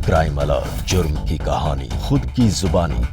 Crime alert, जुर्म की कहानी खुद की जुबानी।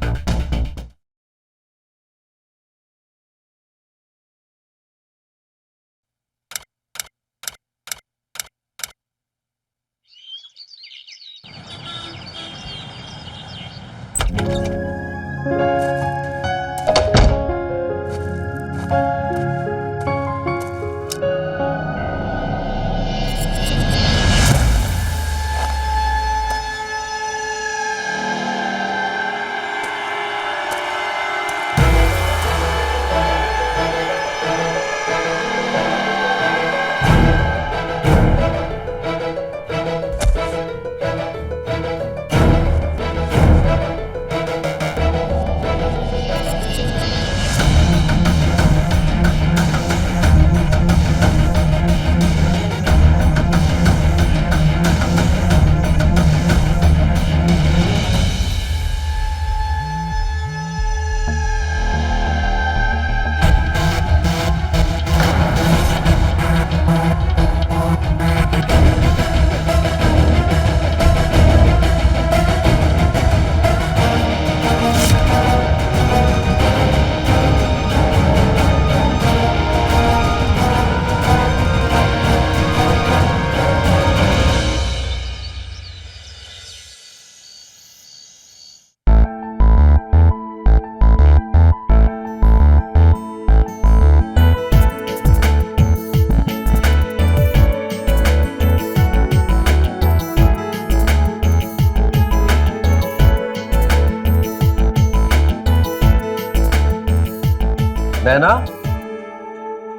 नैना,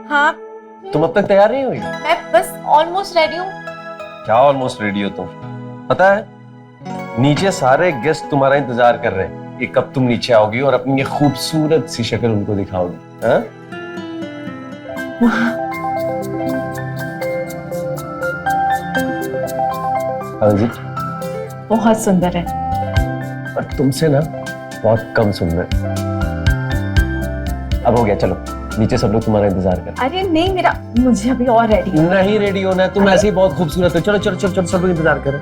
हाँ, तुम अब तक तैयार नहीं हुई? मैं बस ऑलमोस्ट रेडी हूँ। क्या ऑलमोस्ट रेडी हो तुम? पता है, नीचे सारे गेस्ट तुम्हारा इंतजार कर रहे हैं कि कब तुम नीचे आओगी और अपनी ये खूबसूरत सी शक्ल उनको दिखाओगी। हाँ? हाँ जी, बहुत सुंदर है। और तुमसे ना बहुत कम सुंदर। अब हो गया, चलो नीचे सब लोग तुम्हारा इंतजार कर। अरे नहीं, मुझे अभी और रेडी नहीं रेडी होना है, तुम ऐसे ही बहुत खूबसूरत हो। चलो चलो चलो चलो, सब लोग इंतजार करें।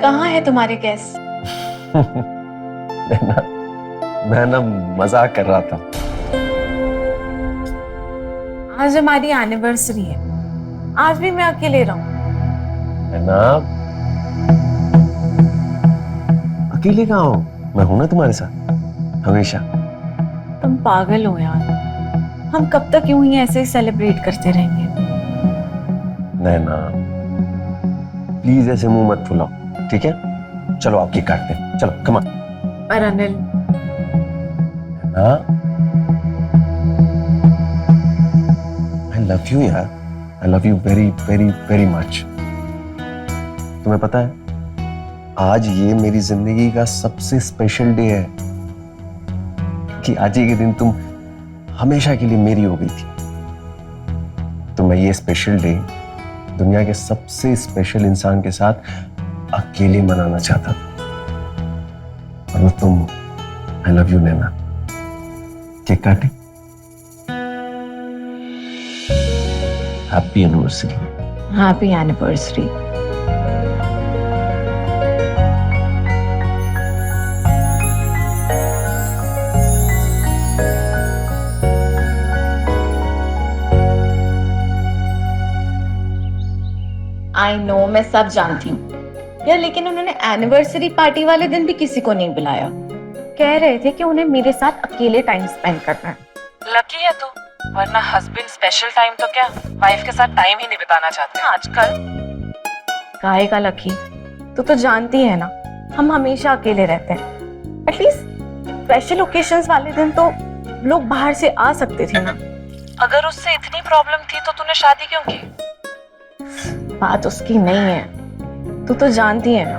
कहाँ है तुम्हारे गेस्ट? मैं ना मजाक कर रहा था। आज हमारी एनिवर्सरी है, आज भी मैं अकेले रहूं। ना अकेले कहाँ हो? मैं हूं ना तुम्हारे साथ हमेशा। तुम पागल हो यार, हम कब तक यूं ही ऐसे ही सेलिब्रेट करते रहेंगे? नैना प्लीज ऐसे मुंह मत फुलाओ, ठीक है? चलो आप केक काटते हैं, चलो कम ऑन। पर अनिल, आई लव यू यार, आई love you very very very much. तुम्हें पता है, आज ये मेरी जिंदगी का सबसे स्पेशल डे है कि आज ही के दिन तुम हमेशा के लिए मेरी हो गई थी। तो मैं ये स्पेशल डे दुनिया के सबसे स्पेशल इंसान के साथ अकेले मनाना चाहता था, और वो तुम हो। I love you Naina. Cake काटे। Happy anniversary. Happy anniversary. I know, मैं सब जानती हूँ यार, लेकिन उन्होंने एनिवर्सरी पार्टी वाले दिन भी किसी को नहीं बुलाया। कह रहे थे कि उन्हें मेरे साथ अकेले टाइम स्पेंड करना है। लकी है तू, वरना हस्बैंड स्पेशल टाइम तो क्या वाइफ के साथ टाइम ही नहीं बिताना चाहते आजकल। काहे का लकी, तू तो जानती है ना, हम हमेशा अकेले रहते हैं। एटलीस्ट स्पेशल ओकेजन्स वाले दिन तो लोग बाहर से आ सकते थे ना। अगर उससे इतनी प्रॉब्लम थी तो तूने शादी क्यों की? बात उसकी नहीं है, तू तो जानती है ना,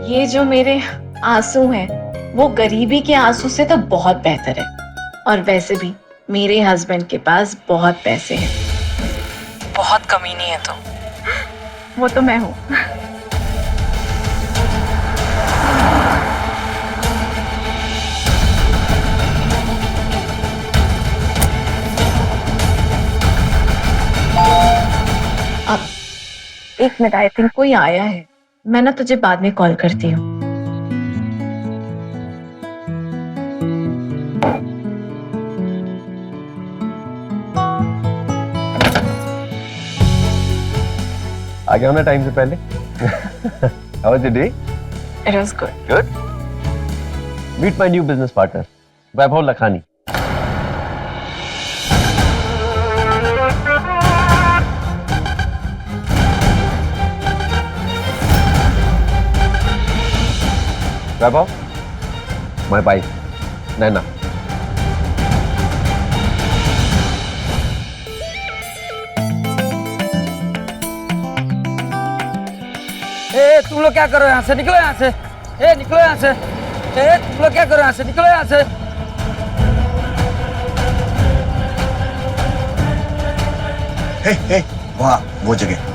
ये जो मेरे आंसू हैं वो गरीबी के आंसू से तो बहुत बेहतर है। और वैसे भी मेरे हस्बैंड के पास बहुत पैसे हैं। बहुत कमीनी है तुम। वो तो मैं हूँ। एक मिनट, आई थिंक कोई आया है। मैं ना तुझे बाद में कॉल करती हूँ। आ गया ना टाइम से पहले। How was your day? It was good. Good. Meet my new business partner, Vaibhav Lakhani. Vaibhav, my wife, नैना। ए तुम लोग क्या करो यहाँ से? निकलो यहाँ से। ए निकलो यहाँ से। ए तुम लोग क्या करो यहाँ से? निकलो यहाँ से। हे वहाँ वो जगह।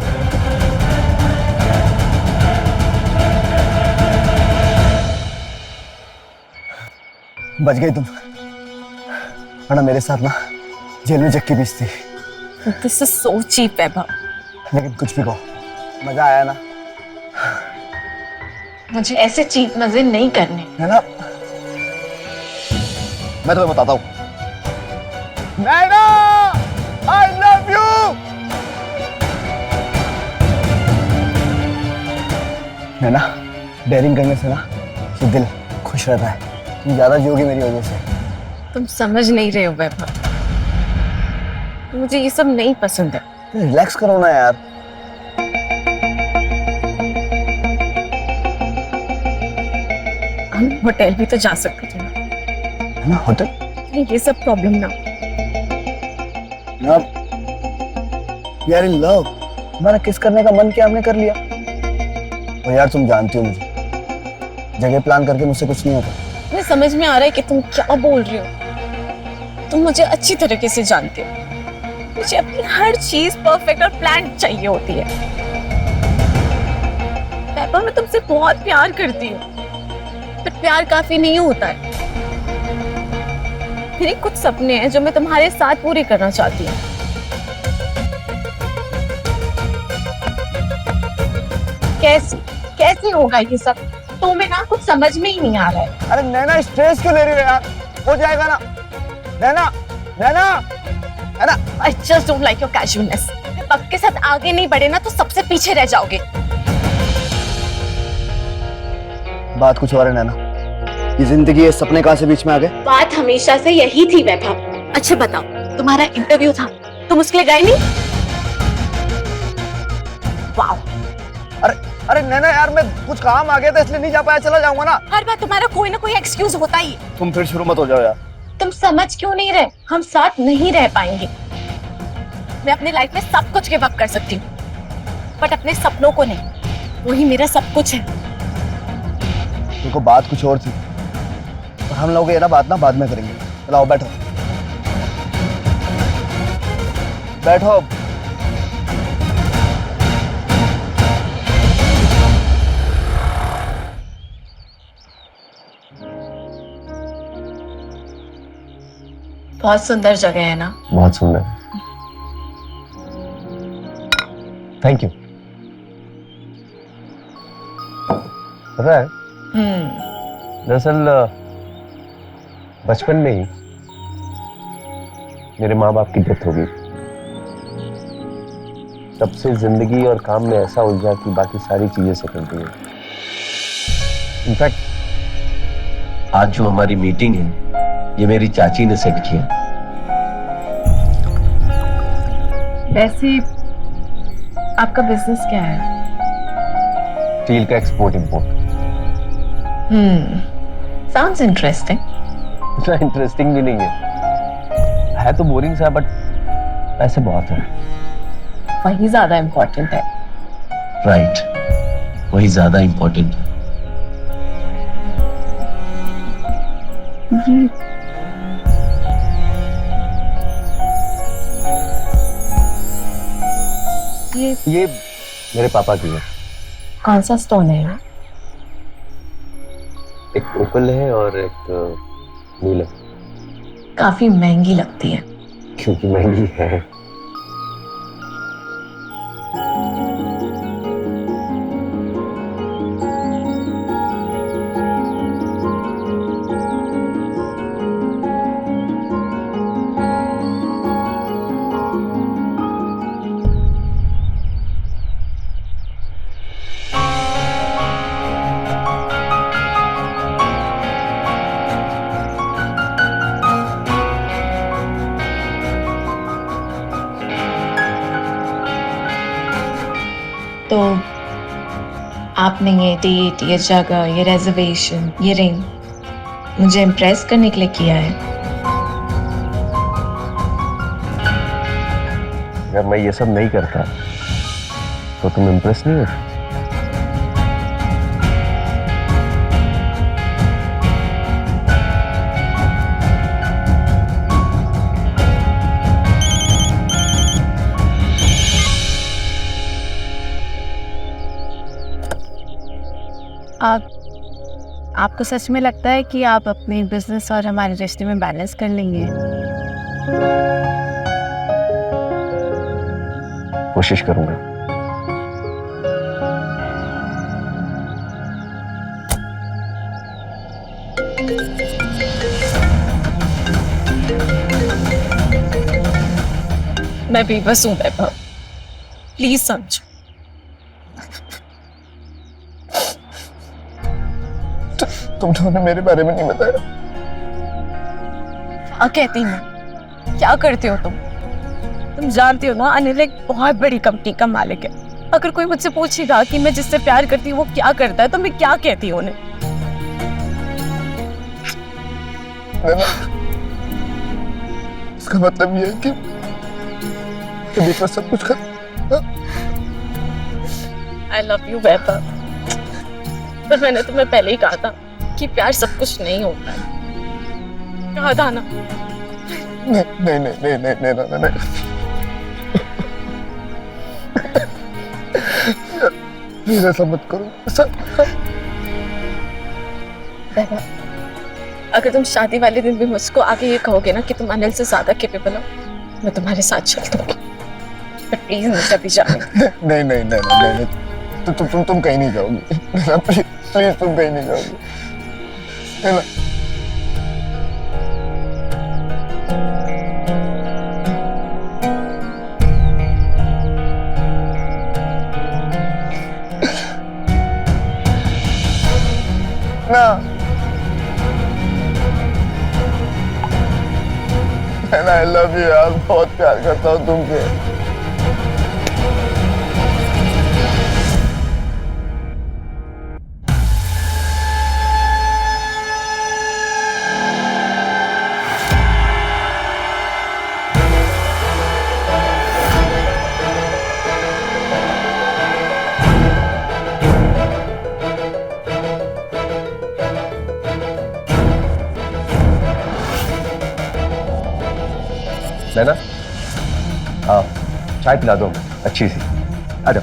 बच गई तुम, वरना मेरे साथ ना जेल में चक्की पीसती। This is so cheap, वैभव। लेकिन कुछ भी कहो, मजा आया ना? मुझे ऐसे चीप मजे नहीं करने। है ना? मैं तुम्हें बताता हूँ। Naina, I love you। Naina, daring करने से ना ये दिल खुश रहता है। तुम ज्यादा जियोगी मेरी वजह से। तुम समझ नहीं रहे हो वैभव, मुझे ये सब नहीं पसंद है। रिलैक्स करो ना यार। हम होटल भी तो जा सकते थे ना। है ना होटल? ये सब प्रॉब्लम ना। यार इन लव, हमारा किस करने का मन किया हमने कर लिया। और यार तुम जानती हो मुझे, जगह प्लान करके मुझसे कुछ नहीं होता। मुझे समझ में आ रहा है कि तुम क्या बोल रहे हो। तुम मुझे अच्छी तरीके से जानते हो। मुझे अपनी हर चीज परफेक्ट और प्लान चाहिए होती है। वैभव, मैं तुमसे बहुत प्यार करती हूँ, पर प्यार काफी नहीं होता है। मेरे कुछ सपने हैं जो मैं तुम्हारे साथ पूरे करना चाहती हूँ। कैसे होगा ये सब? तुम्हें ना कुछ समझ में ही नहीं आ रहा है। अरे नैना, स्ट्रेस क्यों ले रही हो यार? हो जाएगा ना। नैना, नैना, नैना। I just don't like your casualness। वक्त के साथ आगे नहीं बढ़े ना तो सबसे पीछे रह जाओगे। बात कुछ और है नैना। ये जिंदगी, ये सपने कहाँ से बीच में आ गए? बात हमेशा से यही थी वैभव। अच्छा बताओ, तुम्हारा इंटरव्यू था, तुम उसके लिए गए नहीं? वाओ। अरे नैना यार, मैं कुछ काम आ गया था इसलिए नहीं जा पाया, चला जाऊंगा ना। हर बार तुम्हारा कोई ना कोई एक्सक्यूज होता ही है। तुम फिर शुरू मत हो जाओ यार। तुम समझ क्यों नहीं रहे? हम साथ नहीं रह पाएंगे। मैं अपनी लाइफ में सब कुछ गिव अप कर सकती हूँ, बट अपने सपनों को नहीं। वही मेरा सब कुछ है। देखो बात कुछ और थी, और हम लोग ये ना बात ना बाद में करेंगे। चलाओ बैठो, बैठो। बहुत सुंदर जगह है ना? बहुत सुंदर। Thank you. पता है, दरअसल बचपन में ही मेरे माँ बाप की डेथ हो गई। तब से जिंदगी और काम में ऐसा उलझा कि बाकी सारी चीजें सेकंडरी हैं। इनफैक्ट आज जो हमारी मीटिंग है, ये मेरी चाची ने सेट किया। वैसे आपका बिजनेस क्या है? स्टील का एक्सपोर्ट इंपोर्ट। Sounds interesting. इतना इंटरेस्टिंग भी नहीं है तो बोरिंग सा, बट पैसे बहुत हैं। वही ज्यादा इम्पोर्टेंट है। राइट, वही ज्यादा इंपॉर्टेंट है। ये मेरे पापा की है। कौन सा स्टोन है? एक ओपल है और एक नीला। काफी महंगी लगती है। क्योंकि महंगी है। तो आपने ये डेट, ये जगह, ये रिजर्वेशन, ये रिंग मुझे इम्प्रेस करने के लिए किया है। अगर मैं ये सब नहीं करता तो तुम इम्प्रेस नहीं होती। आपको सच में लगता है कि आप अपने बिजनेस और हमारे रिश्ते में बैलेंस कर लेंगे? कोशिश करूंगा। मैं बेबस हूँ वैभव, प्लीज समझो। तुमने मेरे बारे में नहीं बताया। क्या कहती हूँ, क्या करते हो तुम जानती हो ना, अनिल एक बहुत बड़ी कंपनी का मालिक है। अगर कोई मुझसे पूछेगा कि मैं जिससे प्यार करती हूँ वो क्या करता है, तो मैं क्या कहती हूँ उन्हें? इसका मतलब ये है कि बीच में सब कुछ I love you वैभव, पर मैंने तुम्हें पहले ही कहा था कि प्यार सब कुछ नहीं होता है। कहा था ना? नहीं। प्लीज ऐसा मत करो। वैभव, अगर तुम शादी वाले दिन भी मुझको आके ये कहोगे ना कि तुम अनिल से ज्यादा कैपेबल हो, मैं तुम्हारे साथ चल दूंगी। पर प्लीज मुझे अभी जाने। नहीं। तुम कहीं नहीं जाओगी। प्लीज तुम कहीं नहीं जाओगी। ना I love you यार, बहुत प्यार करता हूँ तुमसे। लेना, आओ चाय पिला दो अच्छी सी। आ जाओ।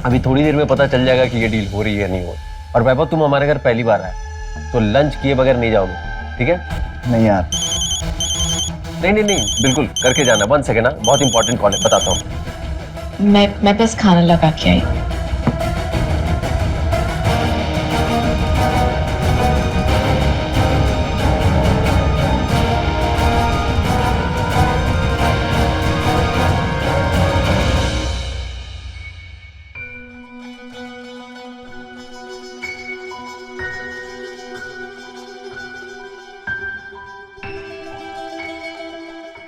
अभी थोड़ी देर में पता चल जाएगा कि ये डील हो रही है या नहीं हो रही। और वैभव, तुम हमारे घर पहली बार आए तो लंच किए बगैर नहीं जाओगे, ठीक है? नहीं यार। नहीं, बिल्कुल करके जाना। 1 सेकेंड ना, बहुत इंपॉर्टेंट कॉल है, बताता हूँ। मैं बस खाना लगा के आई।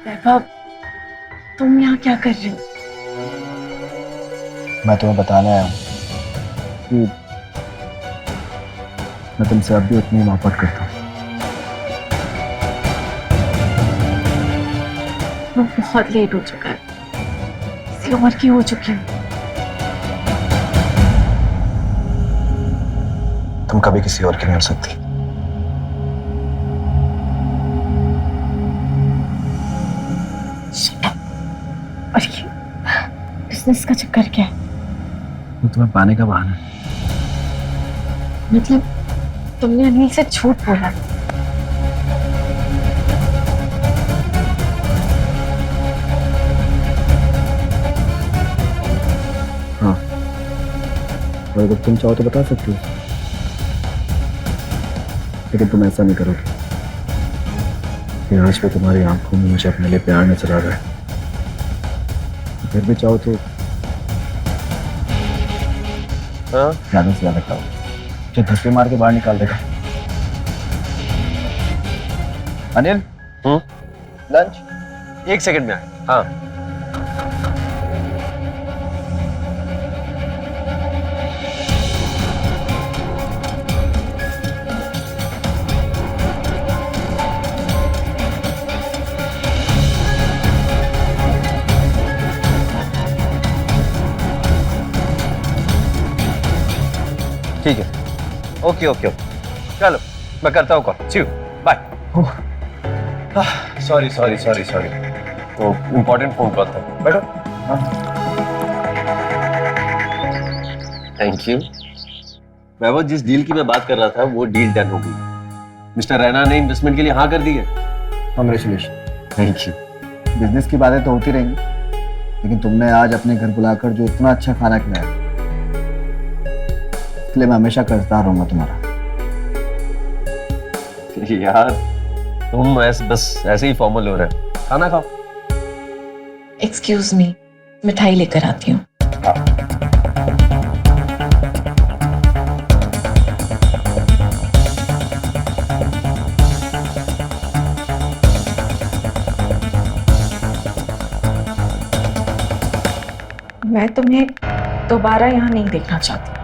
वैभव, तुम यहाँ क्या कर रहे हो? मैं तुम्हें बताने आया हूँ कि मैं तुमसे अब भी उतनी मोहब्बत करता हूँ। वो बहुत लेट हो चुका है, किसी और की हो चुकी है। तुम कभी किसी और की नहीं हो सकती। और ये बिजनेस का चक्कर क्या है? वो तुम्हें पाने का बहाना है। मतलब तुमने अनिल से झूठ बोला? हाँ, और अगर तुम चाहो तो बता सकती हो, लेकिन तुम ऐसा नहीं करोगे। आज पे तुम्हारी आंखों में मुझे अपने लिए प्यार नजर आ रहा है। फिर भी चाहो तो ज्यादा से ज्यादा खाओ, जो धक्के मार के बाहर निकाल देगा। अनिल, लंच। एक सेकंड में आए। हाँ ठीक है, ओके ओके ओके, चलो मैं करता हूँ call. See you, bye. Sorry sorry sorry sorry, तो इम्पोर्टेंट फोन कॉल था। बैठो। Thank you. वैभव, जिस डील की मैं बात कर रहा था वो डील डन हो गई। मिस्टर रैना ने इन्वेस्टमेंट के लिए हाँ कर दी है। कांग्रेचुलेशन। Thank you. बिजनेस की बातें तो होती रहेंगी, लेकिन तुमने आज अपने घर बुलाकर जो इतना अच्छा खाना खिलाया, इसलिए मैं हमेशा कर्जदार रहूंगा तुम्हारा। यार तुम बस ऐसे ही फॉर्मल हो रहे हो। खाना खाओ। एक्सक्यूज मी, मिठाई लेकर आती हूँ। मैं तुम्हें दोबारा यहाँ नहीं देखना चाहती।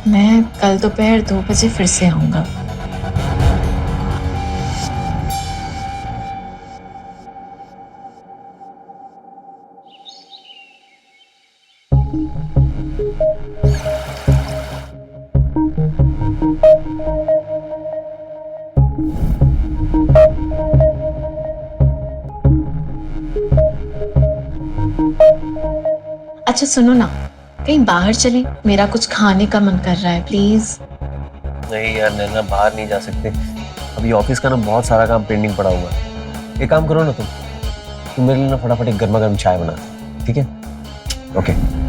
मैं कल दोपहर 2 बजे फिर से आऊंगा। अच्छा सुनो ना, कहीं बाहर चलें, मेरा कुछ खाने का मन कर रहा है, प्लीज। नहीं यार नैना, बाहर नहीं जा सकते। अभी ऑफिस का ना बहुत सारा काम पेंडिंग पड़ा हुआ है। एक काम करो ना, तुम मेरे लिए ना फटाफट एक गर्मा गर्म चाय बना, ठीक है? ओके।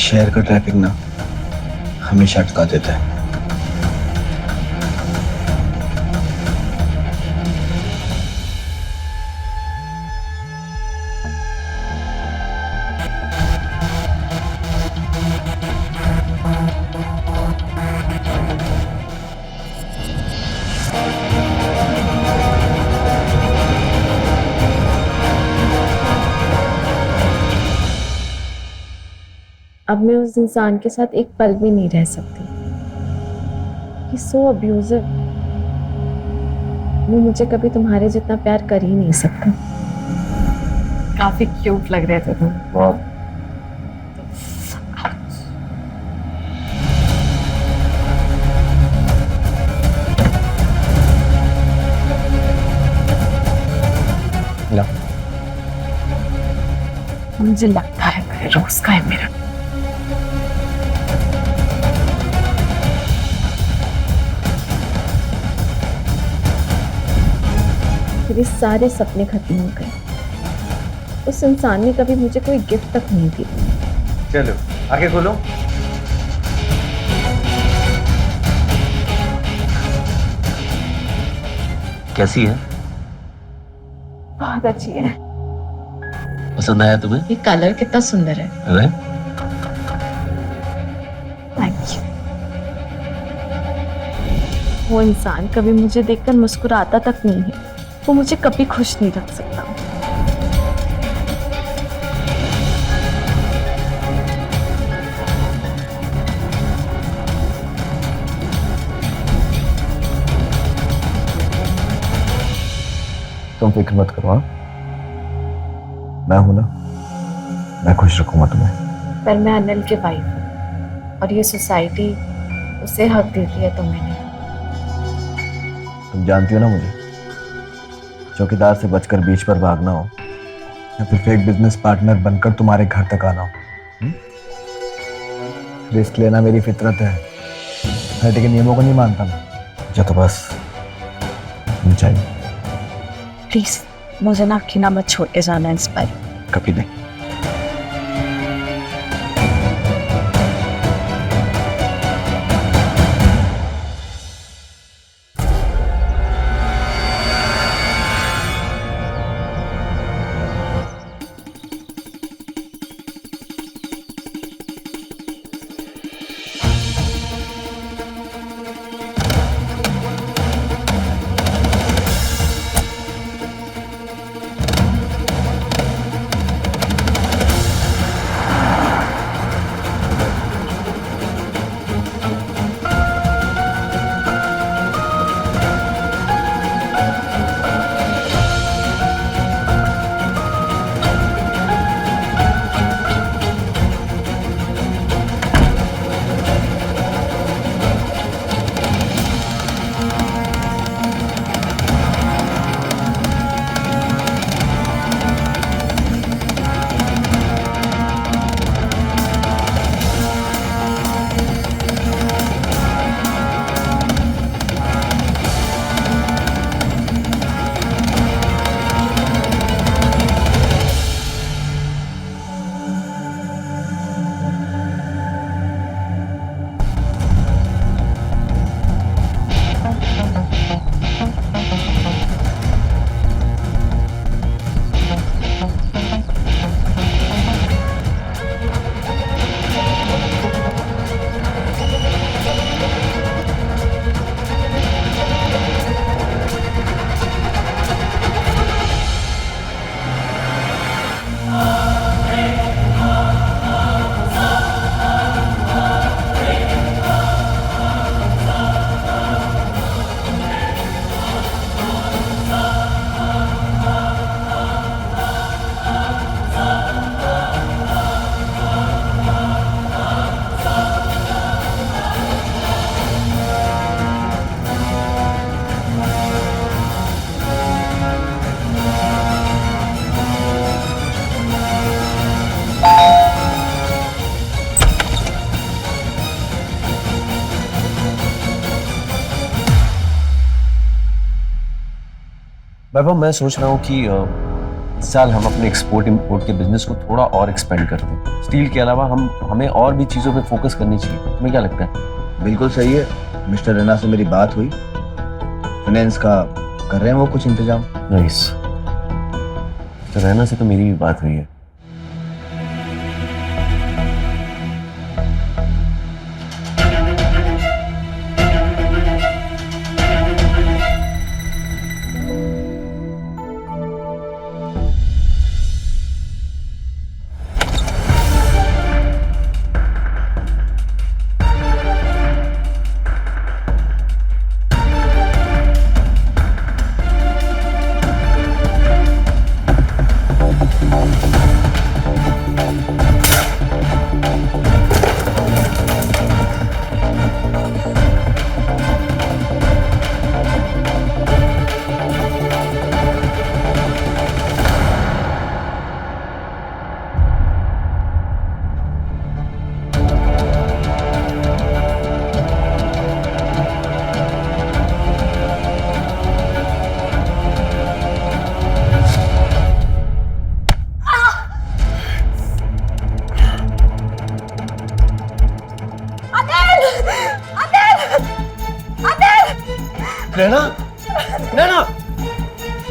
शहर का ट्रैफिक ना हमेशा अटका देता है। अब मैं उस इंसान के साथ एक पल भी नहीं रह सकती। He's so abusive। वो मुझे कभी तुम्हारे जितना प्यार कर ही नहीं सकता। काफी क्यूट लग रहे थे तुम। बहुत। ला। मुझे लगता है मेरे रोज का है मेरा। मेरे सारे सपने खत्म हो गए। उस इंसान ने कभी मुझे कोई गिफ्ट तक नहीं दी। चलो आगे खोलो। कैसी है? बहुत अच्छी है। पसंद आया तुम्हें? ये कलर कितना सुंदर है। अरे थैंक यू। वो इंसान कभी मुझे देखकर मुस्कुराता तक नहीं है। वो मुझे कभी खुश नहीं रख सकता। तुम फिक्र मत करो। हाँ, मैं हूं ना, मैं खुश रखूंगा तुम्हें। पर मैं अनिल की वाइफ हूँ और ये सोसाइटी उसे हक देती है, तुम्हें नहीं। तुम जानती हो ना मुझे, चौकीदार से बचकर बीच पर भागना हो या फिर फेक बिजनेस पार्टनर बनकर तुम्हारे घर तक आना हो। रिस्क लेना मेरी फितरत है। सोसाइटी के नियमों को नहीं मानता मैं। मुझे तो बस तुम चाहिए। प्लीज मुझे ना अकेला मत छोड़ के जाना इंस्पायर। कभी नहीं। वैभव, मैं सोच रहा हूँ कि इस साल हम अपने एक्सपोर्ट इंपोर्ट के बिजनेस को थोड़ा और एक्सपेंड करते हैं। स्टील के अलावा हमें और भी चीज़ों पे फोकस करनी चाहिए। तुम्हें क्या लगता है? बिल्कुल सही है। मिस्टर रैना से मेरी बात हुई, फाइनेंस का कर रहे हैं वो कुछ इंतजाम। नाइस। तो रैना से तो मेरी भी बात हुई है। नैना,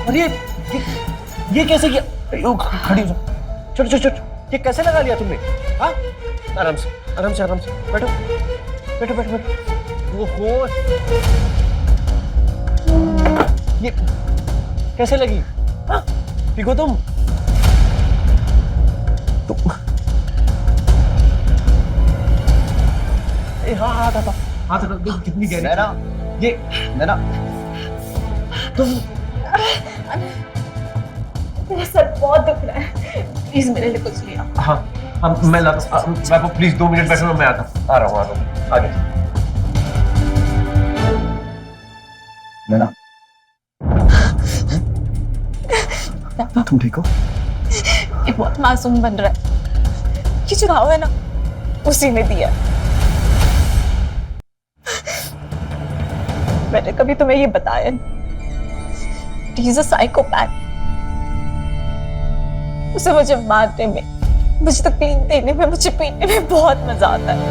और ये कैसे किया? खड़ी हो जाओ। छोट छोट छोट, ये कैसे लगा लिया तुमने? हाँ, आराम से आराम से आराम से बैठो बैठो बैठो बैठो। ओहो, ये कैसे लगी? हाँ, पीको तुम हाँ हाथ आता हाथ आता, देखो कितनी गहरी। नैना, ये नैना तुम, मेरा सर बहुत दुख रहा है, प्लीज मेरे लिए कुछ ले आओ। हाँ हाँ मैं लाता हूँ। मैं प्लीज 2 मिनट बैठो, मैं आता हूँ। आ रहा हूँ आगे। नैना, तुम ठीक हो? ये बहुत मासूम बन रहा है। ये जो घाव है ना, उसी ने दिया। मैंने कभी तुम्हें ये बताया नहीं। He's a psychopath। उसे मुझे मारने में, मुझे तकलीफ देने में, मुझे पीटने में बहुत मजा आता है।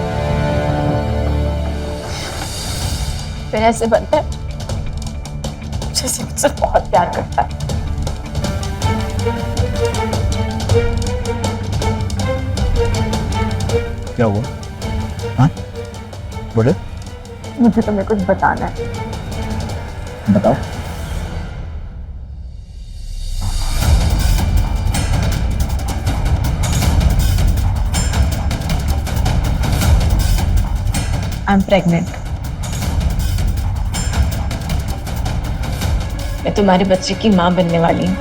फिर ऐसे बनता है जैसे मुझसे बहुत प्यार करता है। क्या हुआ? हाँ, बोले। मुझे तुम्हें कुछ बताना है। बताओ। I am pregnant. मैं तुम्हारे बच्चे की मां बनने वाली हूँ।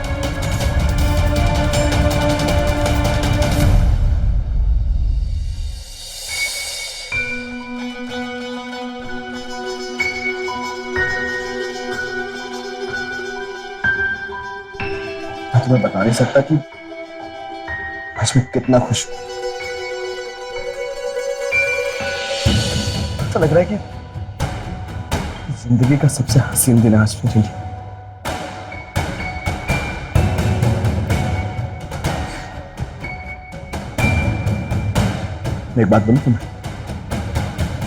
मैं तुम्हें बता नहीं सकता कि आज मैं कितना खुश हूं। ऐसा लग रहा है कि जिंदगी का सबसे हसीन दिन आज मेरे लिए। मैं एक बात बोलूं तुम्हें?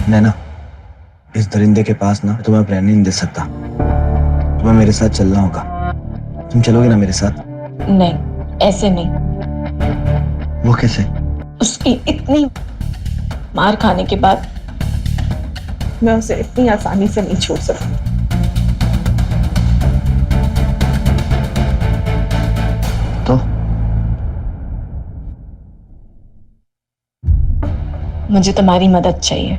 नैना, इस दरिंदे के पास ना तुम्हें रहने नहीं दे सकता। तुम्हें मेरे साथ चलना होगा। तुम चलोगे ना मेरे साथ? नहीं, ऐसे नहीं। वो कैसे? उसकी इतनी मार खाने के बाद मैं उसे इतनी आसानी से नहीं छोड़ सकती। तो मुझे तुम्हारी मदद चाहिए।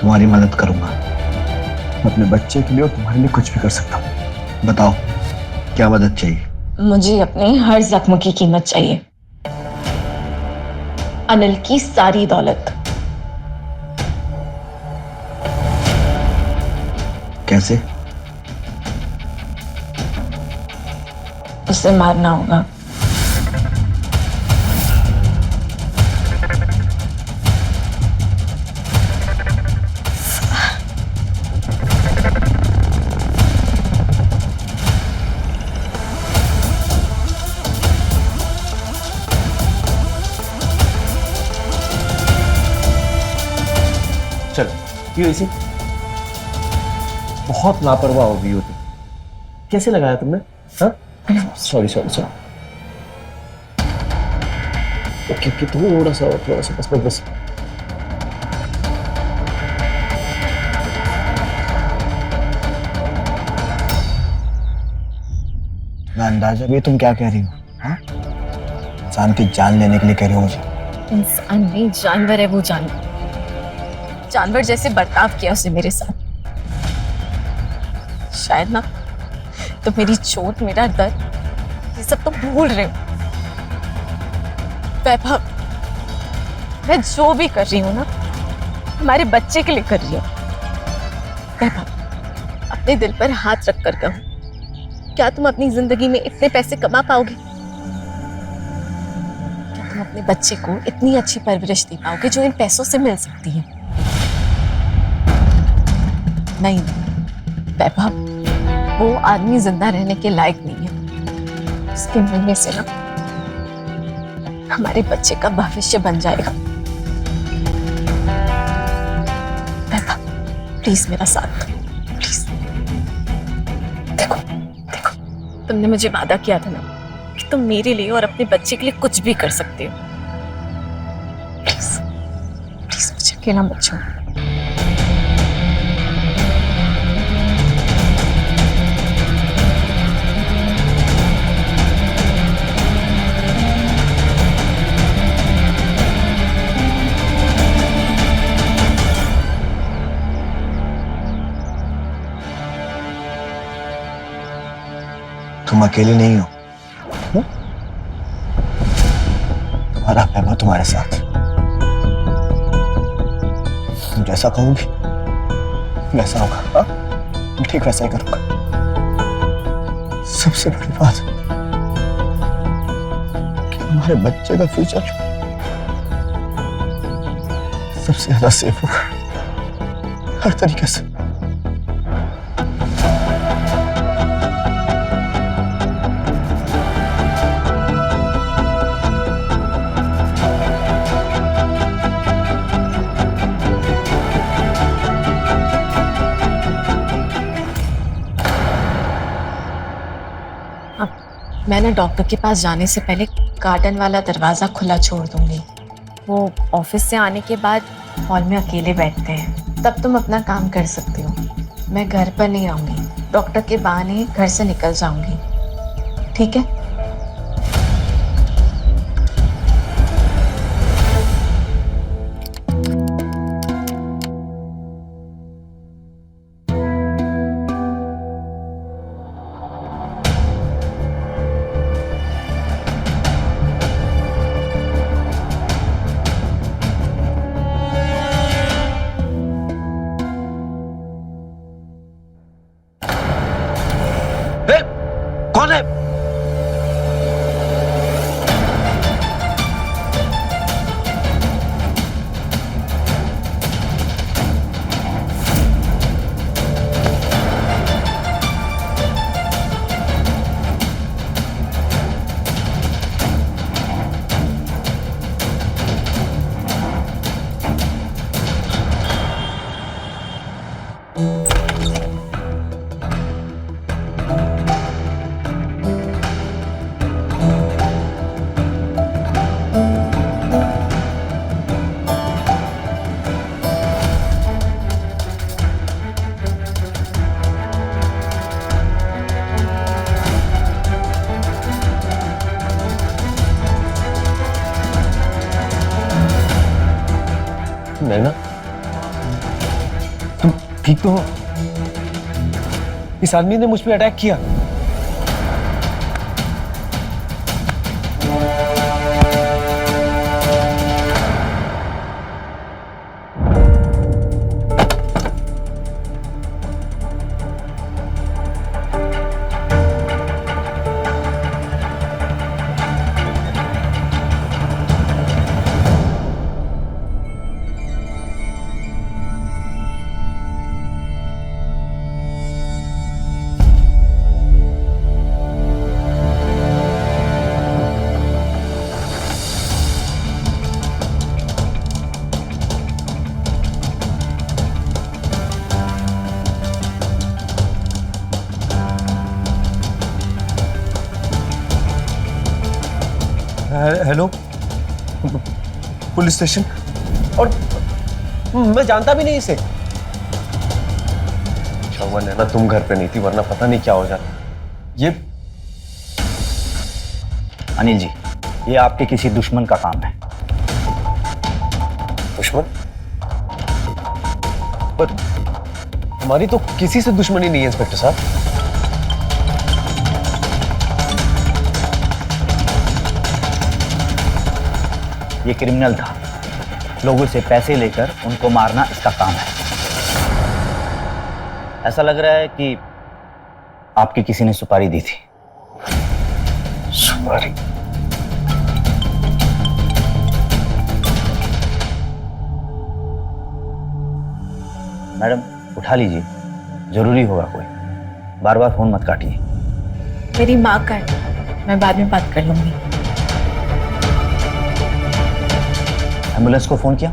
तुम्हारी मदद करूंगा। मैं अपने बच्चे के लिए और तुम्हारे लिए कुछ भी कर सकता हूँ। बताओ क्या मदद चाहिए? मुझे अपने हर जख्म की कीमत चाहिए। अनिल की सारी दौलत। कैसे? उसे मारना होगा। चलो ये इसी बहुत लापरवाह हो गई हो तुम। कैसे लगाया तुमने? हाँ, sorry sorry sorry. Okay okay, थोड़ा सा बस बस बस। मैं अंदाजा भी तुम क्या कह रही हो? हाँ? इंसान की जान लेने के लिए कह रही हो मुझे? इंसान नहीं, जानवर है वो। जानवर जानवर जैसे बर्ताव किया उसने मेरे साथ। शायद ना तो मेरी चोट, मेरा दर्द, ये सब तो भूल रहे हो। वैभव, मैं जो भी कर रही हूँ ना, हमारे बच्चे के लिए कर रही हूँ। वैभव, अपने दिल पर हाथ रख कर कहो, क्या तुम अपनी जिंदगी में इतने पैसे कमा पाओगे? क्या तुम अपने बच्चे को इतनी अच्छी परवरिश दे पाओगे जो इन पैसों से मिल सकती है? नहीं वैभव, वो आदमी जिंदा रहने के लायक नहीं है। उसके मिलने से ना हमारे बच्चे का भविष्य बन जाएगा। वैभव, प्लीज मेरा साथ दो, प्लीज। तुमने मुझे वादा किया था ना कि तुम मेरे लिए और अपने बच्चे के लिए कुछ भी कर सकते हो। प्लीज प्लीज मुझे अकेला मत छोड़ो। तुम अकेले नहीं हो, तुम्हारा पैमा तुम्हारे साथ। तुम जैसा कहोगी वैसा होगा। हाँ? मैं ठीक वैसा ही करूंगा। सबसे बड़ी बात कि हमारे बच्चे का फ्यूचर सबसे ज्यादा सेफ होगा हर तरीके से। मैंने डॉक्टर के पास जाने से पहले गार्डन वाला दरवाजा खुला छोड़ दूंगी। वो ऑफिस से आने के बाद हॉल में अकेले बैठते हैं, तब तुम अपना काम कर सकती हो। मैं घर पर नहीं आऊंगी, डॉक्टर के बहाने घर से निकल जाऊंगी, ठीक है? कौन है? नैना, तुम ठीक तो हो? इस आदमी ने मुझ पे अटैक किया। Hello, police station. और मैं जानता भी नहीं इसे। अच्छा नैना, तुम घर पे नहीं थी, वरना पता नहीं क्या हो जाता। ये अनिल जी, ये आपके किसी दुश्मन का काम है। दुश्मन? पर हमारी तो किसी से दुश्मनी नहीं है इंस्पेक्टर साहब। ये क्रिमिनल था, लोगों से पैसे लेकर उनको मारना इसका काम है। ऐसा लग रहा है कि आपकी किसी ने सुपारी दी थी। सुपारी? मैडम उठा लीजिए, जरूरी होगा कोई। बार बार फोन मत काटिए। मेरी माँ का है, मैं बाद में बात कर लूंगी। एम्बुलेंस को फोन किया?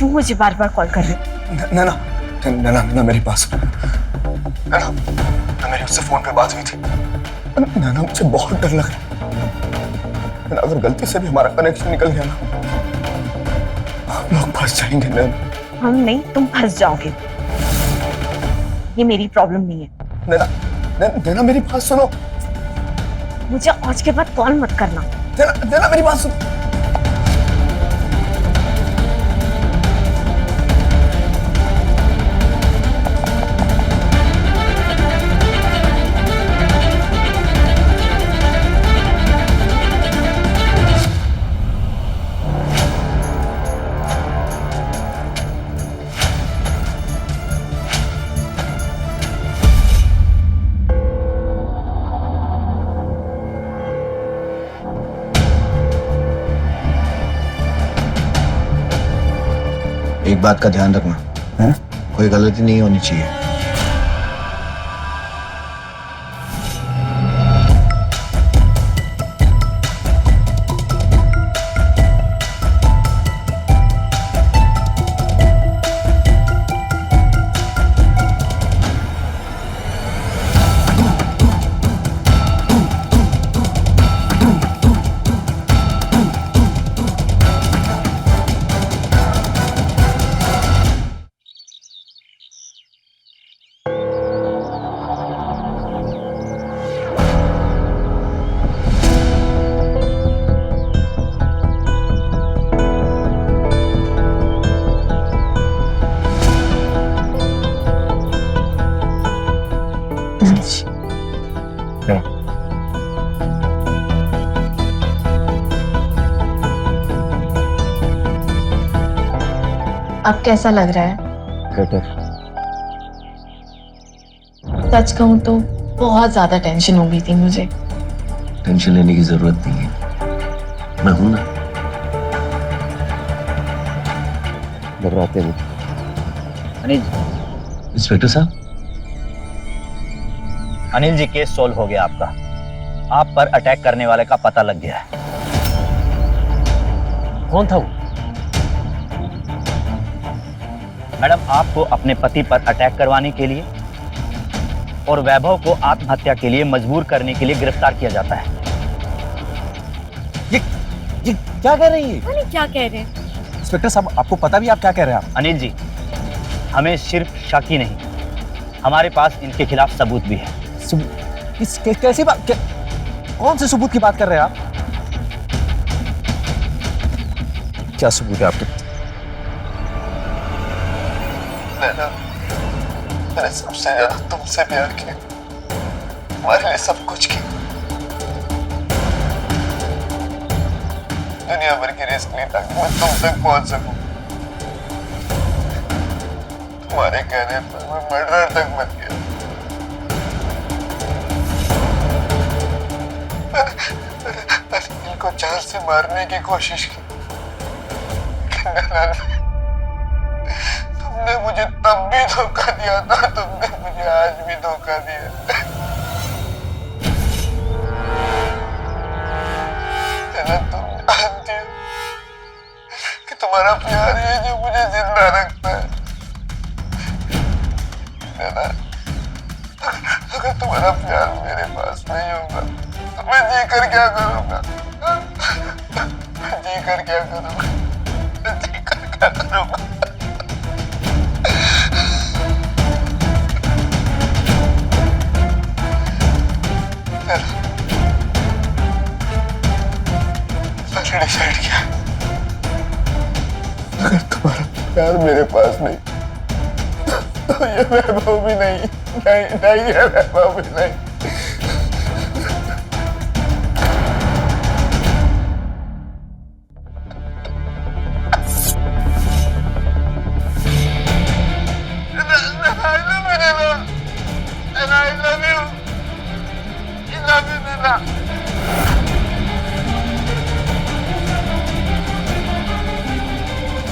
क्यों मुझे बार बार कॉल कर रहे हो? नैना नैना नैना मेरी पास नैना मेरी उससे फोन पे बात हुई थी। नैना मुझे बहुत डर लग रहा है। नैना अगर गलती से भी हमारा कनेक्शन निकल गया ना, हम लोग फंस जाएंगे नैना। हम नहीं, तुम फंस जाओगे। ये मेरी प्रॉब्लम नहीं है। नैना नैना मेरी बात सुनो। मुझे आज के बाद कॉल मत करना। नैना नैना मेरी बात सुनो। एक बात का ध्यान रखना है, कोई गलती नहीं होनी चाहिए। अब कैसा लग रहा है? बेटर। सच कहूं तो बहुत ज्यादा टेंशन हो गई थी मुझे। टेंशन लेने की जरूरत नहीं है, मैं हूं ना। घबराते नहीं। अनिल जी, इंस्पेक्टर साहब, अनिल जी केस सॉल्व हो गया आपका। आप पर अटैक करने वाले का पता लग गया है। कौन था वो? मैडम, आपको अपने पति पर अटैक करवाने के लिए और वैभव को आत्महत्या के लिए मजबूर करने के लिए गिरफ्तार किया जाता है। ये क्या कह रही है? नहीं, क्या कह रहे हैं? इंस्पेक्टर साहब, आपको पता भी आप क्या कह रहे हैं? आप अनिल जी, हमें सिर्फ शक ही नहीं, हमारे पास इनके खिलाफ सबूत भी है। कैसी बात? कौन से सबूत की बात कर रहे हैं आप? क्या सबूत है आपके? नैना, मैंने सबसे ज्यादा तुमसे प्यार किया, तुम्हारे लिए सब कुछ किया। दुनिया भर की रिस्क नहीं था कि मैं तुम तक पहुंच सकूं। तुम्हारे कहने पर मैं मर्डर तक बन गया। इनको जान से मारने की कोशिश की, तुमने मुझे तब भी धोखा दिया था, तुमने मुझे आज भी धोखा दिया। तुम जानती हो कि तुम्हारा प्यार है जो मुझे जिंदा रखता है। नैना, अगर तुम्हारा प्यार मेरे पास नहीं होगा तो मैं जी कर क्या करूंगा? जी कर क्या करूंगा? जी कर क्या करूंगा? मैंने डिसाइड किया, अगर तुम्हारा प्यार मेरे पास नहीं तो ये वैभव भी नहीं, नहीं ये वैभव भी नहीं।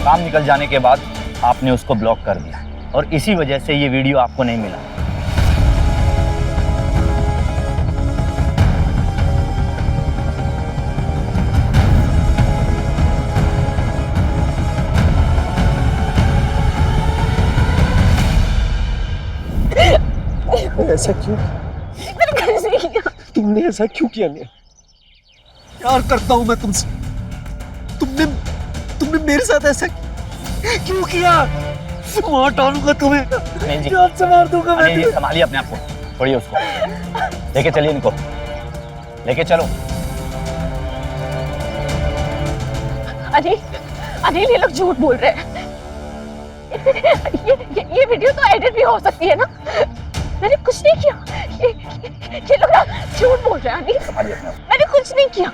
काम निकल जाने के बाद आपने उसको ब्लॉक कर दिया और इसी वजह से ये वीडियो आपको नहीं मिला। ऐसा क्यों? मैंने घर से किया। तुमने ऐसा क्यों किया नेहा? प्यार करता हूं मैं तुमसे, तुमने मेरे साथ ऐसा क्यों किया? मार डालूंगा तुम्हें, अनिल जी, जान से मार दूंगा मैं अनिल जी, संभालिए अपने आप को, छोड़िए उसको, लेके चलिए इनको, लेके चलो। अनिल, अनिल ये लोग झूठ बोल रहे हैं। ये वीडियो तो एडिट भी हो सकती है ना? मैंने कुछ नहीं किया। ये लोग झूठ बोल रहे हैं अनिल। संभालिए अपने आप को। मैंने कुछ नहीं किया।